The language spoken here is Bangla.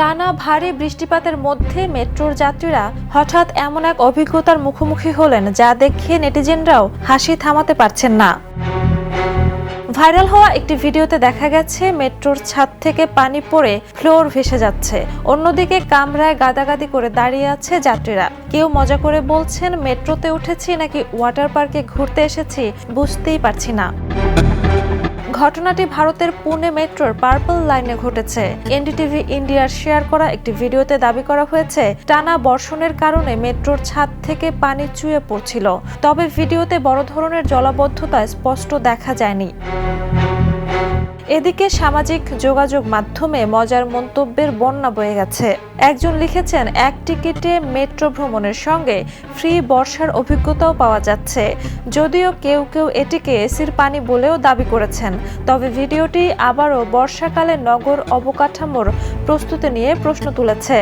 টানা ভারী বৃষ্টিপাতের মধ্যে মেট্রোর যাত্রীরা হঠাৎ এমন এক অভিজ্ঞতার মুখোমুখি হলেন যা দেখে নেটিজেনরাও হাসি থামাতে পারছেন না। ভাইরাল হওয়া একটি ভিডিওতে দেখা গেছে মেট্রোর ছাদ থেকে পানি পড়ে ফ্লোর ভেসে যাচ্ছে, অন্যদিকে কামরায় গাদাগাদি করে দাঁড়িয়ে আছে যাত্রীরা। কেউ মজা করে বলছেন, মেট্রোতে উঠেছি নাকি ওয়াটার পার্কে ঘুরতে এসেছি বুঝতেই পারছি না। ঘটনাটি ভারতের পুনে মেট্রোর পার্পল লাইনে ঘটেছে। এনডিটিভি ইন্ডিয়ার শেয়ার করা একটি ভিডিওতে দাবি করা হয়েছে, টানা বর্ষণের কারণে মেট্রোর ছাদ থেকে পানি চুইয়ে পড়ছিল। তবে ভিডিওতে বড় ধরনের জলাবদ্ধতা স্পষ্ট দেখা যায়নি। এদিকে সামাজিক যোগাযোগ মাধ্যমে মজার মন্তব্যের বন্যা বয়ে গেছে। একজন লিখেছেন, এক টিকিটে মেট্রো ভ্রমণের সঙ্গে ফ্রি বর্ষার অভিজ্ঞতাও পাওয়া যাচ্ছে। যদিও কেউ কেউ এটিকে এসির পানি বলেও দাবি করেছেন। তবে ভিডিওটি আবারও বর্ষাকালে নগর অবকাঠামোর প্রস্তুতি নিয়ে প্রশ্ন তুলেছে।